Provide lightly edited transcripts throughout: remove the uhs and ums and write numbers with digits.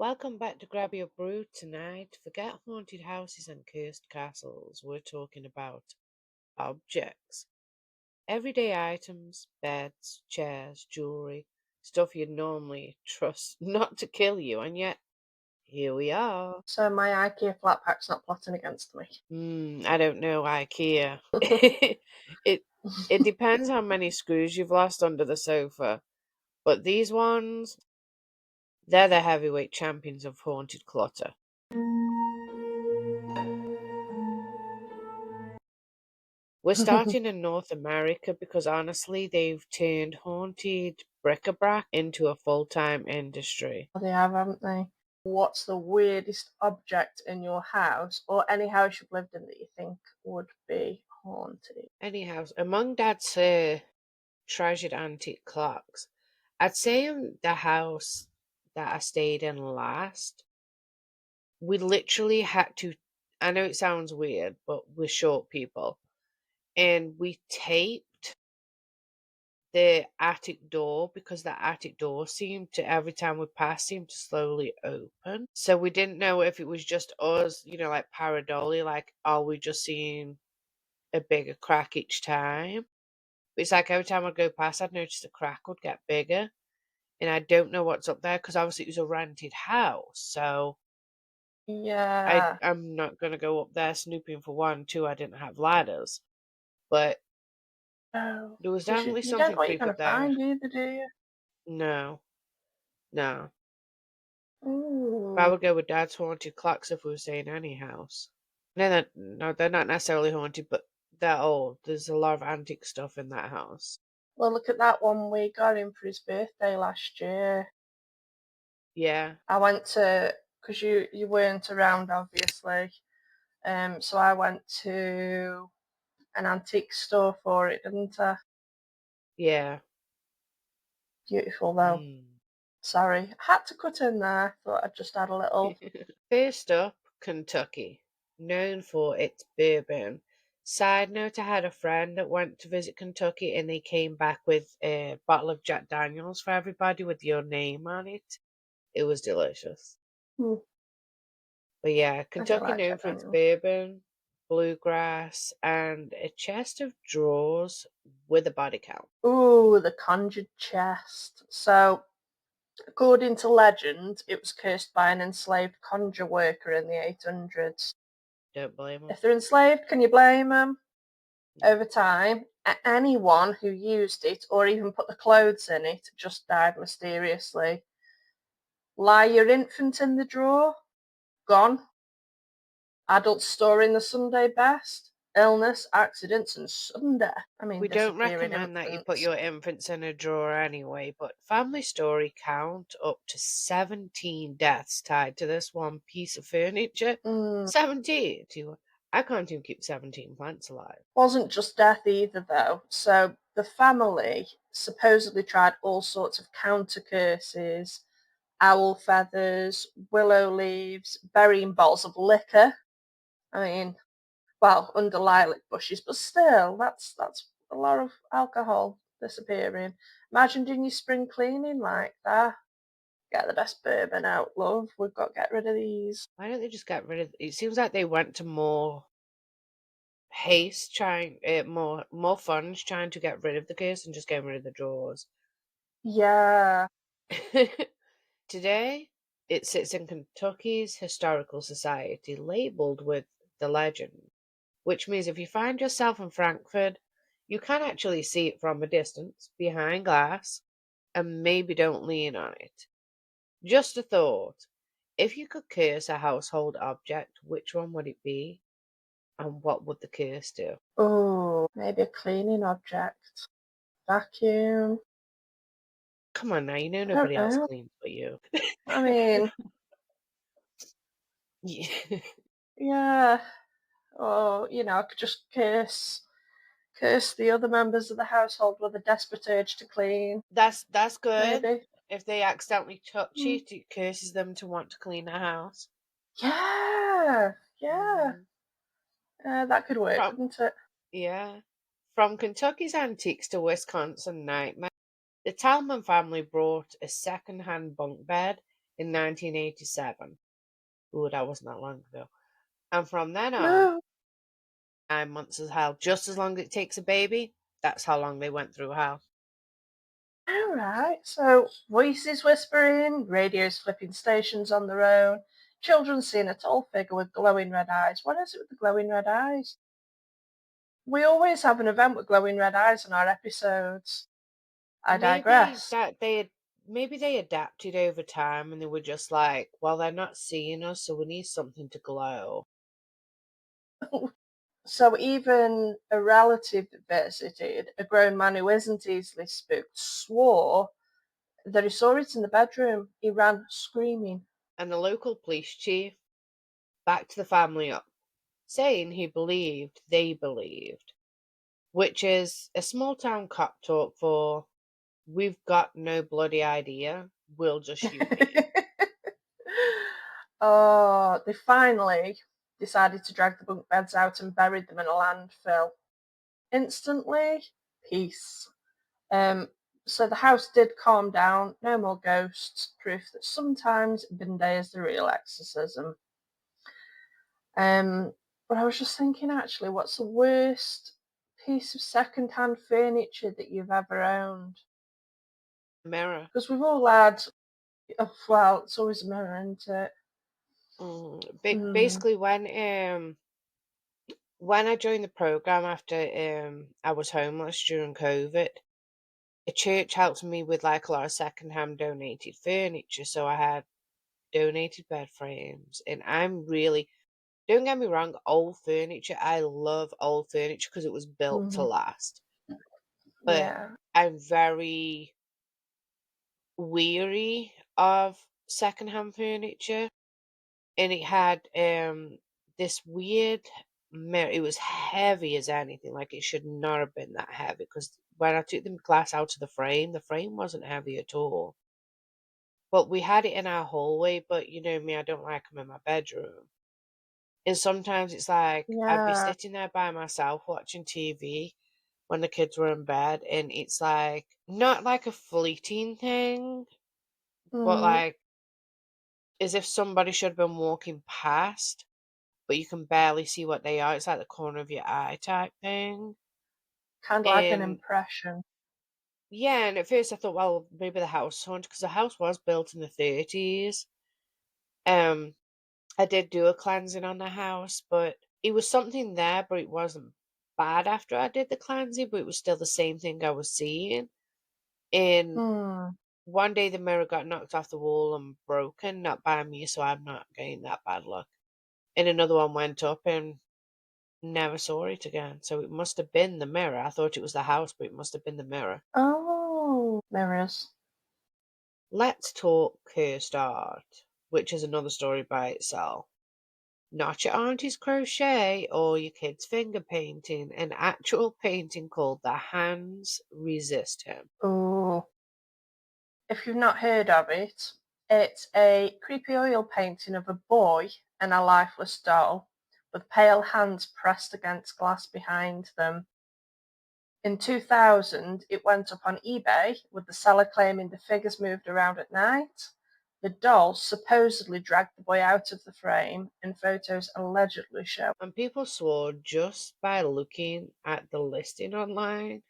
Welcome back to Grab Your Brew tonight. Forget haunted houses and cursed castles. We're talking about objects. Everyday items, beds, chairs, jewellery, stuff you'd normally trust not to kill you, and yet here we are. So my IKEA flat pack's not plotting against me. I don't know, IKEA. it it depends how many screws you've lost under the sofa, but these ones, they're the heavyweight champions of haunted clutter. We're starting in North America because honestly, they've turned haunted bric-a-brac into a full-time industry. They have, haven't they? What's the weirdest object in your house or any house you've lived in that you think would be haunted? Any house, among Dad's treasured antique clocks, I'd say the house that I stayed in last, we literally had to, I know it sounds weird, but we're short people, and we taped the attic door because the attic door seemed to, every time we passed, seemed to slowly open. So we didn't know if it was just us, like pareidolia, like are we just seeing a bigger crack each time? But it's like every time I'd go past, I'd notice the crack would get bigger, and I don't know what's up there because obviously it was a rented house. So Yeah. I'm not gonna go up there snooping for one. Two, I didn't have ladders, but Oh, there was 'cause you, definitely you don't know something what you're creepy going up to there. find either, do you? No, no. But I Ooh. would go with Dad's haunted clocks if we were staying in any house. No, they're not necessarily haunted, but they're old. There's a lot of antique stuff in that house. Well, look at that one we got him for his birthday last year. Yeah, I went to, because you weren't around, obviously. So I went to an antique store for it, didn't I? yeah. Beautiful though. Sorry, I had to cut in there. Thought I'd just add a little. First up, Kentucky, known for its bourbon. Side note, I had a friend that went to visit Kentucky and they came back with a bottle of Jack Daniels for everybody with your name on it. It was delicious. Hmm, But yeah, I don't Kentucky like known Jack for its Daniels. bourbon, bluegrass, and a chest of drawers with a body count. Ooh, the conjured chest. So, according to legend, it was cursed by an enslaved conjure worker in the 800s. Don't blame them. If they're enslaved, can you blame them? Over time, anyone who used it or even put the clothes in it just died mysteriously. Lie your infant in the drawer? Gone. Adults storing the Sunday best? Illness, accidents, and sudden death. I mean, We don't disappearing recommend that you put infants. your infants in a drawer anyway, but family story count up to 17 deaths tied to this one piece of furniture. 17! I can't even keep 17 plants alive. Wasn't just death either, though. So the family supposedly tried all sorts of counter curses, owl feathers, willow leaves, burying bottles of liquor. I mean, well, under lilac bushes, but still, that's a lot of alcohol disappearing. Imagine doing your spring cleaning like that. Get the best bourbon out, love. We've got to get rid of these. Why don't they just get rid of it? Seems like they went to more haste, trying more funds trying to get rid of the curse and just getting rid of the drawers. Yeah. Today, it sits in Kentucky's Historical Society, labeled with the legend, which means if you find yourself in Frankfurt, you can actually see it from a distance, behind glass, and maybe don't lean on it. Just a thought. If you could curse a household object, which one would it be? And what would the curse do? Oh, maybe a cleaning object. Vacuum. Come on now, you know I don't nobody else know. cleans but you. I mean, Yeah. yeah. Or, I could just curse the other members of the household with a desperate urge to clean. That's good. Maybe. If they accidentally touch Mm. it curses them to want to clean the house. Yeah. Yeah. Mhm. That could work, From couldn't it? Yeah. From Kentucky's antiques to Wisconsin nightmare, the Talman family brought a second-hand bunk bed in 1987. Ooh, that wasn't that long ago. And from then on, No. 9 months is hell. Just as long as it takes a baby, that's how long they went through hell. All right. So voices whispering, radios flipping stations on their own, children seeing a tall figure with glowing red eyes. What is it with the glowing red eyes? We always have an event with glowing red eyes in our episodes. I Maybe digress. that they maybe they adapted over time and they were just like, well, they're not seeing us, so we need something to glow. So even a relative that visited, a grown man who isn't easily spooked, swore that he saw it in the bedroom. He ran screaming. And the local police chief backed the family up, saying he believed they believed, which is a small town cop talk for we've got no bloody idea, we'll just shoot you. Oh, they finally decided to drag the bunk beds out and buried them in a landfill. Instantly, peace. Um, so the house did calm down, no more ghosts, proof that sometimes Binday is the real exorcism. Um, but I was just thinking, actually, what's the worst piece of second-hand furniture that you've ever owned? Mirror. Because we've all had, oh, well, it's always a mirror, isn't it? Mm. Basically, when I joined the program after I was homeless during COVID, a church helped me with like a lot of secondhand donated furniture. So I had donated bed frames, and I'm really, don't get me wrong, old furniture. I love old furniture because it was built to Mhm. last. But Yeah. I'm very weary of secondhand furniture, and it had this weird mirror. It was heavy as anything. Like it should not have been that heavy because when I took the glass out of the frame wasn't heavy at all. But we had it in our hallway. But you know me, I don't like them in my bedroom. And sometimes it's like I'd be Yeah. sitting there by myself watching TV when the kids were in bed, and it's like not like a fleeting thing, but Mm. like as if somebody should have been walking past, but you can barely see what they are. It's like the corner of your eye type thing. Kind of like an And impression. yeah, and at first I thought, well, maybe the house haunted because the house was built in the 30s. Um, I did do a cleansing on the house, but it was something there, but it wasn't bad after I did the cleansing, but it was still the same thing I was seeing. And Hmm. one day the mirror got knocked off the wall and broken, not by me, so I'm not getting that bad luck. And another one went up and never saw it again. So it must have been the mirror. I thought it was the house, but it must have been the mirror. Oh, mirrors. Let's talk cursed art, which is another story by itself. Not your auntie's crochet or your kid's finger painting, an actual painting called The Hands Resist Him. Oh, if you've not heard of it, it's a creepy oil painting of a boy and a lifeless doll with pale hands pressed against glass behind them. In 2000, it went up on eBay with the seller claiming the figures moved around at night. The doll supposedly dragged the boy out of the frame, and photos allegedly show. And people swore just by looking at the listing online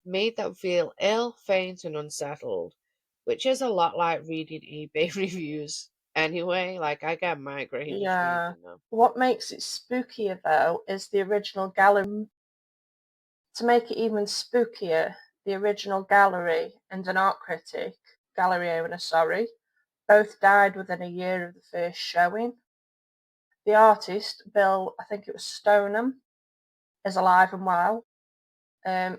made them feel ill, faint, and unsettled, which is a lot like reading eBay reviews anyway. Like, I get migraines Yeah. reading them. What makes it spookier though is the original gallery. To make it even spookier, the original gallery and an art critic, gallery owner, sorry, both died within a year of the first showing. The artist, Bill, I think it was Stoneham, is alive and well.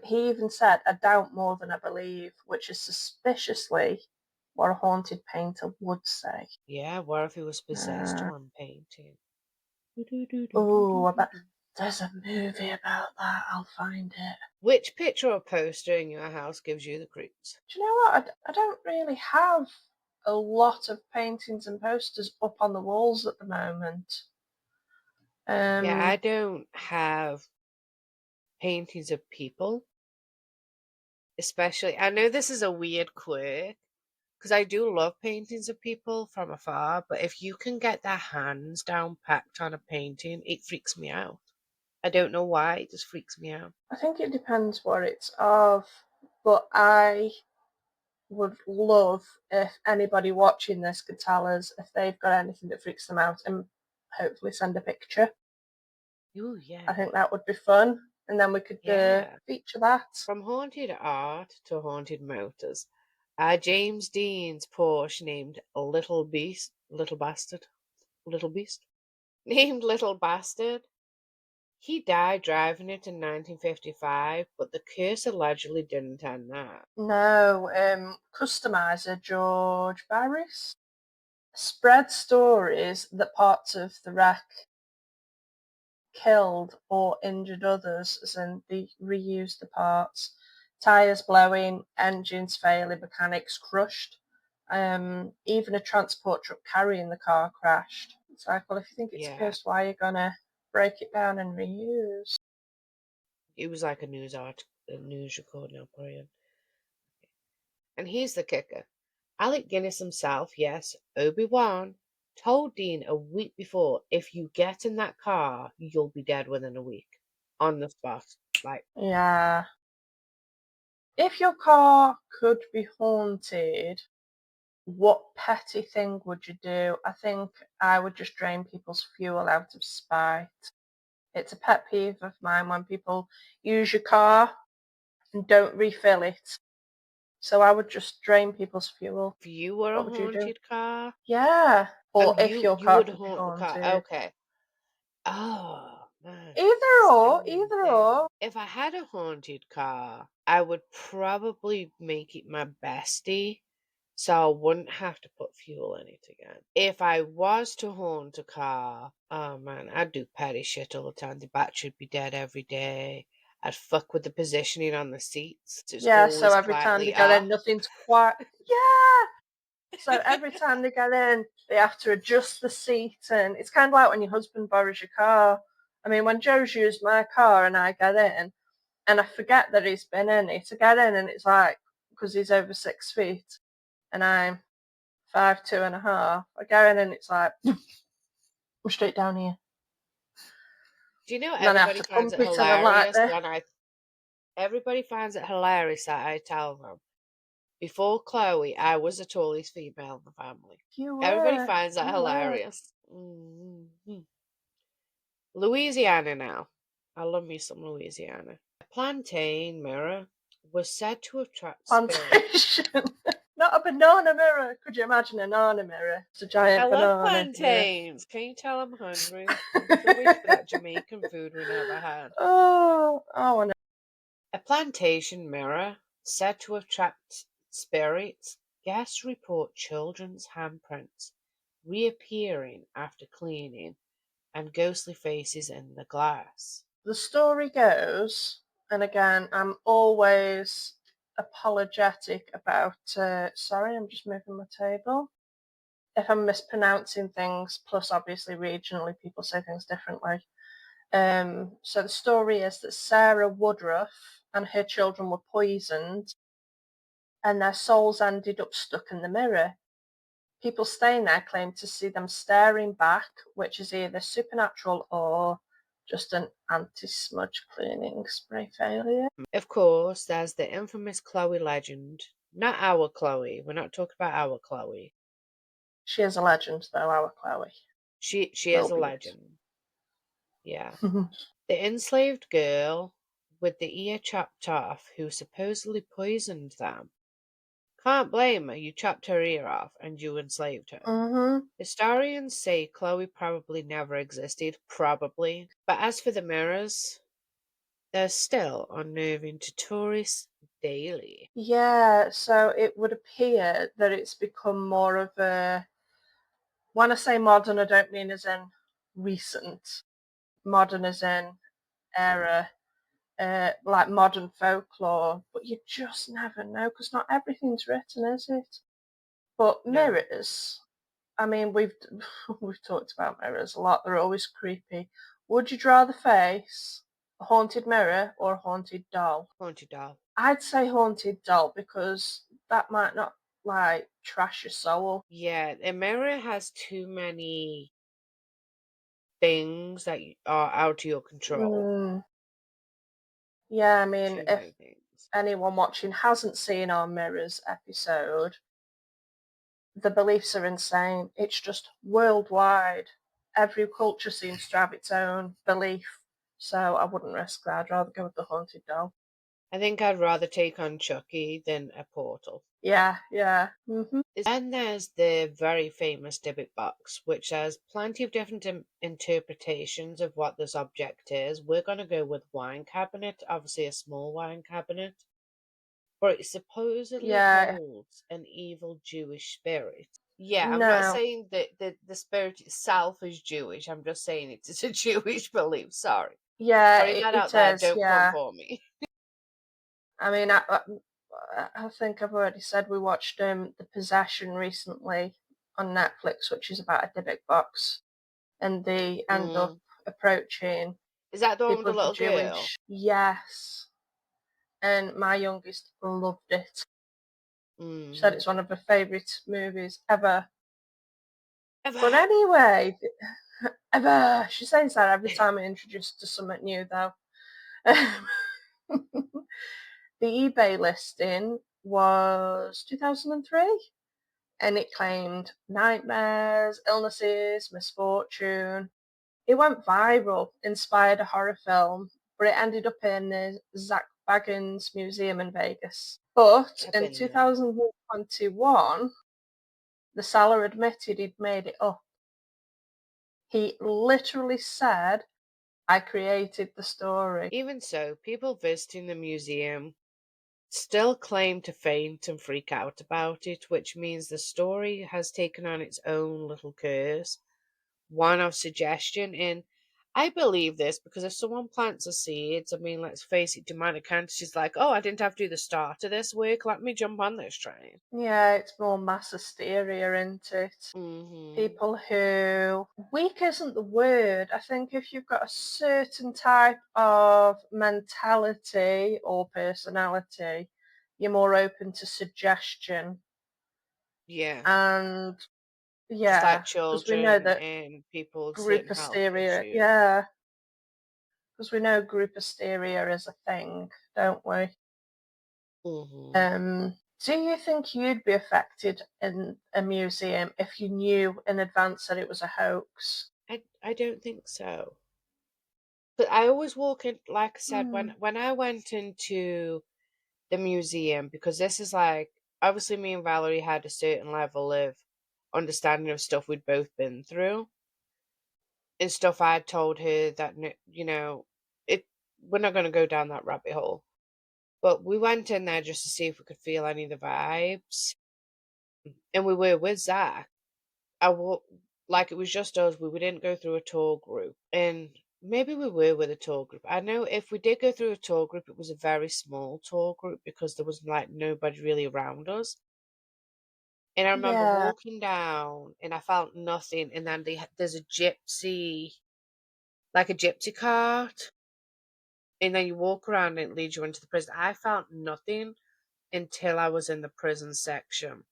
He even said, I doubt more than I believe, which is suspiciously what a haunted painter would say. Yeah, what if he was possessed Uh, one painting? oh, I bet there's a movie about that. I'll find it. Which picture or poster in your house gives you the creeps? Do you know what? I don't really have a lot of paintings and posters up on the walls at the moment. Yeah, I Um, don't have paintings of people, especially. I know this is a weird quirk because I do love paintings of people from afar, but if you can get their hands down packed on a painting, it freaks me out. I don't know why, it just freaks me out. I think it depends what it's of, but I would love if anybody watching this could tell us if they've got anything that freaks them out and hopefully send a picture. Ooh, I yeah. think that would be fun, and then we could Yeah. feature that. From haunted art to haunted motors. James Dean's Porsche named Little Beast, Little Bastard, Little Beast, named Little Bastard. He died driving it in 1955, but the curse allegedly didn't end that. No, customizer George Barris spread stories that parts of the wreck killed or injured others, as in they reused the parts. Tires blowing, engines failing, mechanics crushed. Even a transport truck carrying the car crashed. It's like, well, if you think it's Yeah, cursed, why are you gonna break it down and reuse? it was like a news recording operator. And here's the kicker. Alec Guinness himself, yes, Obi-Wan, told Dean a week before, if you get in that car, you'll be dead within a week. On the spot. Like, Yeah. If your car could be haunted, what petty thing would you do? I think I would just drain people's fuel out of spite. It's a pet peeve of mine when people use your car and don't refill it. So I would just drain people's fuel. if you were a What would you do? haunted car, Yeah. Or if your you car would could be haunt the car. haunted. Okay. Oh, man. Either or, Same either thing. or. If I had a haunted car, I would probably make it my bestie so I wouldn't have to put fuel in it again. If I was to haunt a car, oh man, I'd do petty shit all the time. The battery would be dead every day. I'd fuck with the positioning on the seats. It's Yeah, so always every time they slightly get in, off. nothing's quite. Yeah! So every time they get in, they have to adjust the seat, and it's kind of like when your husband borrows your car. I mean, when Joe's used my car and I get in, and I forget that he's been in it, I get in and it's like, because he's over 6 feet, and I'm 5'2.5", I go in and it's like, I'm straight down here. Do you know And then I have everybody to finds pump it it, and I'm like hilarious this. when everybody finds it hilarious that I tell them. Before Chloe, I was the tallest female in the family. You Everybody were, finds that you were. hilarious. Louisiana now. I love me some Louisiana. A plantain mirror was said to attract spirits. Plantation. Not a banana mirror. Could you imagine a banana mirror? It's a I giant love banana mirror. plantains. Can you tell I'm hungry? I'm so wish for that Jamaican food we never had. Oh, I know. A plantation mirror said to attract spirits. Guests report children's handprints reappearing after cleaning and ghostly faces in the glass. The story goes, and again, I'm always apologetic about. Sorry, I'm just moving my table. If I'm mispronouncing things, plus obviously regionally people say things differently. So the story is that Sarah Woodruff and her children were poisoned, and their souls ended up stuck in the mirror. People staying there claim to see them staring back, which is either supernatural or just an anti-smudge cleaning spray failure. Of course, there's the infamous Chloe legend. Not our Chloe. We're not talking about our Chloe. She is a legend, though, our Chloe. She is Will a be. legend. Yeah. The enslaved girl with the ear chopped off who supposedly poisoned them. Can't blame her. You chopped her ear off and you enslaved her. Mm-hmm. Historians say Chloe probably never existed, probably. But as for the mirrors, they're still unnerving to tourists daily. Yeah, so it would appear that it's become more of a. When I say modern, I don't mean as in recent. Modern as in era, like modern folklore. But you just never know because not everything's written, is it? But No, mirrors, I mean, we've talked about mirrors a lot. They're always creepy. Would you rather face a haunted mirror or a haunted doll? haunted doll. I'd say haunted doll because that might not like trash your soul. Yeah, a mirror has too many things that are out of your control. Mm, yeah, I mean, Too if many things. anyone watching hasn't seen our Mirrors episode, the beliefs are insane. It's just worldwide. Every culture seems to have its own belief. So I wouldn't risk that. I'd rather go with the haunted doll. I think I'd rather take on Chucky than a portal. Yeah, yeah. Hmm. Then there's the very famous Dibbuk box, which has plenty of different interpretations of what this object is. We're going to go with wine cabinet, obviously a small wine cabinet, but it supposedly Yeah. holds an evil Jewish spirit. Yeah, I'm not No. saying that the spirit itself is Jewish. I'm just saying it's a Jewish belief. Sorry. Yeah, Putting that it out there. is. Don't come Yeah. for me. I mean, I think I've already said we watched The Possession recently on Netflix, which is about a Dybbuk box, and they end up Mm. approaching Is that the one with people the of the little girl? Jewish. Yes, and my youngest loved it. She said Mm. it's one of her favourite movies ever. Ever. But anyway, ever. She says that every time I introduce her to something new, though. The eBay listing was 2003, and it claimed nightmares, illnesses, misfortune. It went viral, inspired a horror film, but it ended up in the Zach Bagans Museum in Vegas. But I've in been there. 2021, the seller admitted he'd made it up. He literally said, I created the story. Even so, people visiting the museum still claim to faint and freak out about it, which means the story has taken on its own little curse, one of suggestion. And I believe this because if someone plants a seeds, I mean, let's face it, demonic entities like, oh, I didn't have to do the start of this work, let me jump on this train. Yeah, it's more mass hysteria, isn't it? Mm-hmm. People who, weak isn't the word. I think if you've got a certain type of mentality or personality, you're more open to suggestion. Yeah. And Just like yeah, because we know children that and people with group certain health hysteria, issues. yeah, because we know group hysteria is a thing, don't we? Mm-hmm. Do you think you'd be affected in a museum if you knew in advance that it was a hoax? I don't think so. But I always walk in, like I said, Hmm. when I went into the museum, because this is like, obviously me and Valerie had a certain level of understanding of stuff we'd both been through and stuff I'd told her that, it, we're not going to go down that rabbit hole. But we went in there just to see if we could feel any of the vibes. And we were with Zach. I wa- like it was just us. We didn't go through a tour group, and maybe we were with a tour group. I know if we did go through a tour group, it was a very small tour group because there was like nobody really around us. And I remember Yeah. walking down, and I felt nothing. And then there's a like a gypsy cart, and then you walk around and it leads you into the prison. I felt nothing until I was in the prison section.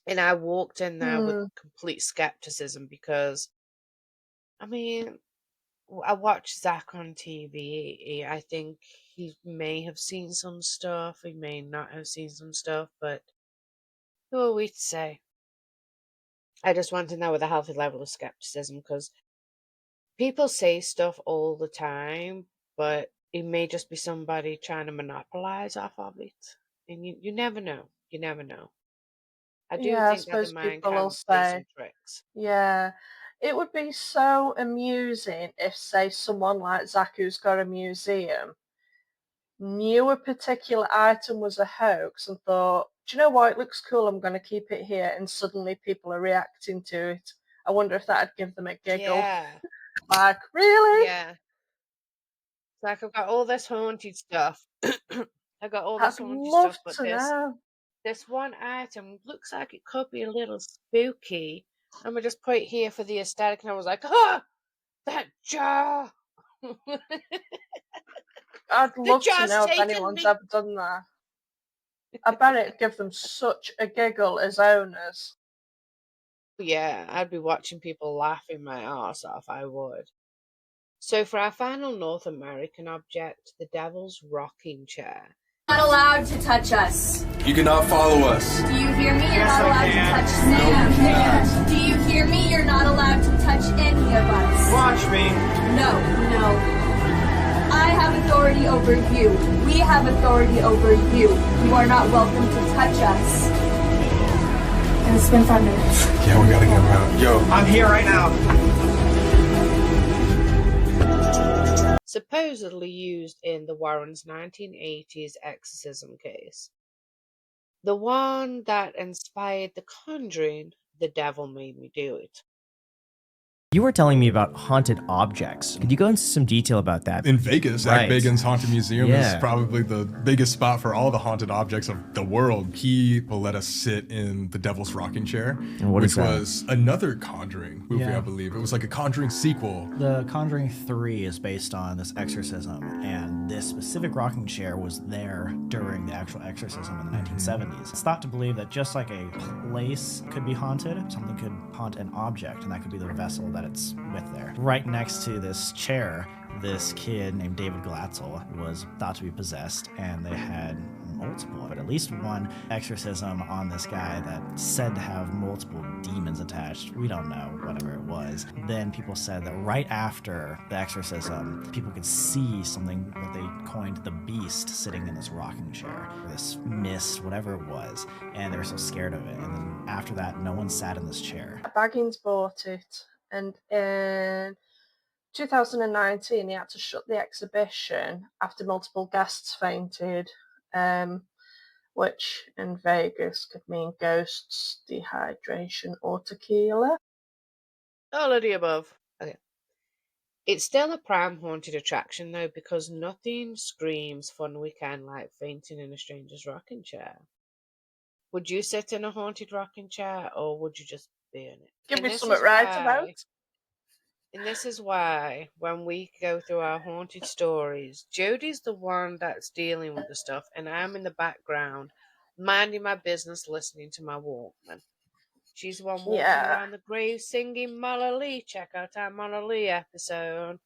And I walked in there with Hmm. complete skepticism because, I mean, I watched Zach on TV. I think he may have seen some stuff. He may not have seen some stuff, but who are we to say? I just want to know with a healthy level of skepticism because people say stuff all the time, but it may just be somebody trying to monopolize off of it. And you never know. You never know. I do Yeah, I think that the suppose mind people will can play say, some tricks. yeah. It would be so amusing if, say, someone like Zach, who's got a museum, knew a particular item was a hoax and thought, do you know what, it looks cool, I'm going to keep it here, and suddenly people are reacting to it. I wonder if that'd give them a giggle. Yeah, Like, really? yeah. It's like I've got all this haunted stuff. I got all this I'd haunted love stuff, but to know. this one item looks like it could be a little spooky. I'm gonna just put it here for the aesthetic, and I was like, ah, that jar. I'd The love to jar's know if taken anyone's me. ever done that. I bet it'd give them such a giggle as owners. Yeah, I'd be watching people laughing my arse off, I would. So for our final North American object, the Devil's Rocking Chair. Not allowed to touch us. You cannot follow us. Do you hear me? You're not allowed to touch Sam. Do you hear me? You're not allowed to touch any of us. Watch me. No. I have authority over you. We have authority over you. You are not welcome to touch us. And it's been 5 minutes. Yeah, we gotta get him out. Yo, I'm here right now. Supposedly used in the Warrens' 1980s exorcism case. The one that inspired The Conjuring, The Devil Made Me Do It. You were telling me about haunted objects. Could you go into some detail about that? In Vegas, Right. Zach Bagans' Haunted Museum Yeah. is probably the biggest spot for all the haunted objects of the world. He will let us sit in the Devil's Rocking Chair, And what which is that? was another Conjuring movie, Yeah. I believe. It was like a Conjuring sequel. The Conjuring 3 is based on this exorcism, and this specific rocking chair was there during the actual exorcism in the 1970s. It's thought to believe that just like a place could be haunted, something could haunt an object, and that could be the vessel that it's with there. Right next to this chair, this kid named David Glatzel was thought to be possessed, and they had multiple, but at least one exorcism on this guy that said to have multiple demons attached. We don't know, whatever it was. Then people said that right after the exorcism, people could see something that they coined the beast sitting in this rocking chair, this mist, whatever it was, and they were so scared of it. And then after that, no one sat in this chair. Baggins bought it, and in 2019 he had to shut the exhibition after multiple guests fainted, which in Vegas could mean ghosts, dehydration, or tequila. All of the above. Okay. It's still a prime haunted attraction though, because nothing screams fun weekend like fainting in a stranger's rocking chair. Would you sit in a haunted rocking chair, or would you just be in it? Give And me this something is right why- about. And this is why, when we go through our haunted stories, Jodie's the one that's dealing with the stuff, and I'm in the background, minding my business, listening to my Walkman. She's the one walking Yeah. around the grave singing Molla Lee. Check out our Molla Lee episode.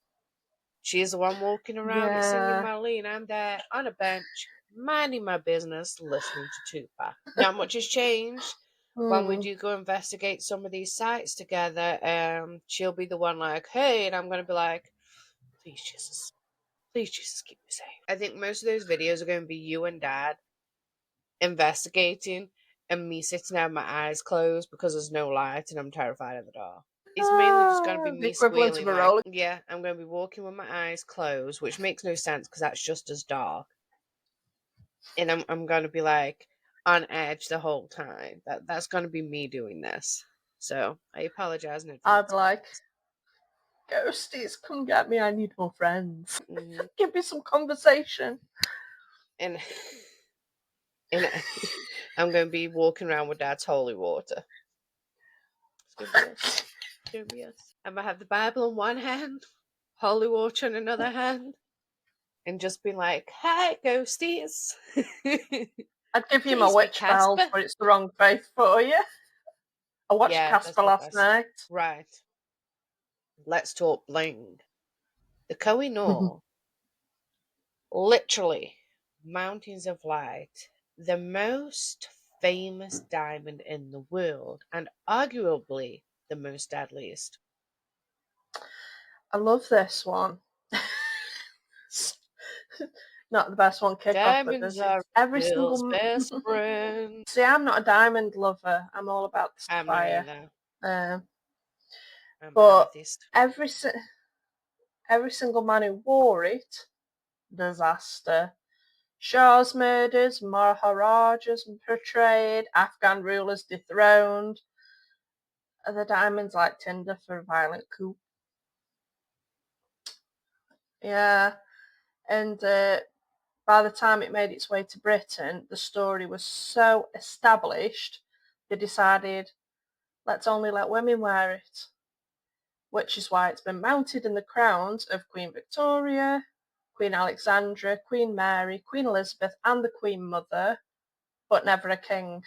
She's the one walking around and singing Yeah. Molla Lee, and I'm there on a bench, minding my business, listening to Tupac. Not much has changed. When we Hmm. do go investigate some of these sites together, she'll be the one like, hey, and I'm going to be like, please Jesus, keep me safe. I think most of those videos are going to be you and Dad investigating, and me sitting there with my eyes closed because there's no light and I'm terrified of the dark. It's mainly just going to be The me equivalent squealing. of a Like, roller. yeah, I'm going to be walking with my eyes closed, which makes no sense because that's just as dark. And I'm going to be like on edge the whole time. That's going to be me doing this. So I apologize in advance. I'd be like, ghosties, come get me. I need more friends. Mhm. Give me some conversation. And I'm going to be walking around with Dad's holy water. It's going to be us. It's going to be us. I'm going to have the Bible in one hand, holy water in another hand, and just be like, hi, ghosties. I'd give you my Please be witch bell, Casper. but it's the wrong faith for you. I watched Yeah, that's Casper the last best. night. Right. Let's talk bling. The Koh-i-Noor. Literally, mountains of light. The most famous diamond in the world, and arguably the most deadliest. I love this one. Not the best one kick off, but Diamonds there's are every Bill's single. best friend. See, I'm not a diamond lover. I'm all about the I'm not sapphire. either. I'm But amethyst. every single man who wore it, disaster. Shahs murders, Maharajas portrayed, Afghan rulers dethroned. The diamond's like tinder for a violent coup. Yeah, and by the time it made its way to Britain, the story was so established, they decided, let's only let women wear it. Which is why it's been mounted in the crowns of Queen Victoria, Queen Alexandra, Queen Mary, Queen Elizabeth, and the Queen Mother. but never a king.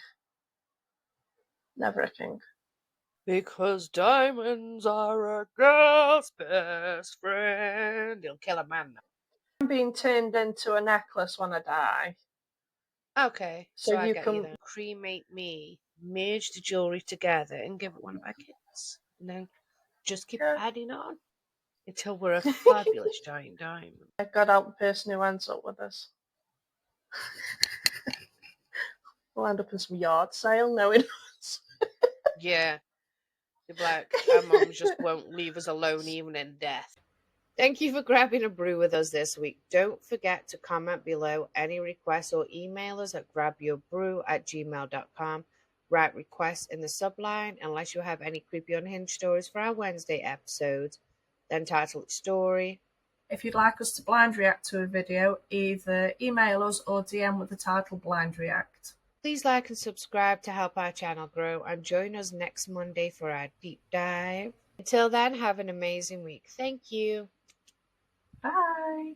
Never a king. Because diamonds are a girl's best friend. He'll kill a man. I'm being turned into a necklace when I die. Okay, So so I you get you can then. Cremate me, merge the jewelry together, and give it one of our kids. And then just keep yeah. adding on until we're a fabulous giant diamond. God help the person who ends up with us. We'll end up in some yard sale knowing us. Yeah. The black, our moms just won't leave us alone even in death. Thank you for grabbing a brew with us this week. Don't forget to comment below any requests or email us at grabyourbrew@gmail.com. Write requests in the subline unless you have any creepy unhinged stories for our Wednesday episodes. Then title it story. If you'd like us to blind react to a video, either email us or DM with the title Blind React. Please like and subscribe to help our channel grow, and join us next Monday for our deep dive. Until then, have an amazing week. Thank you. Bye.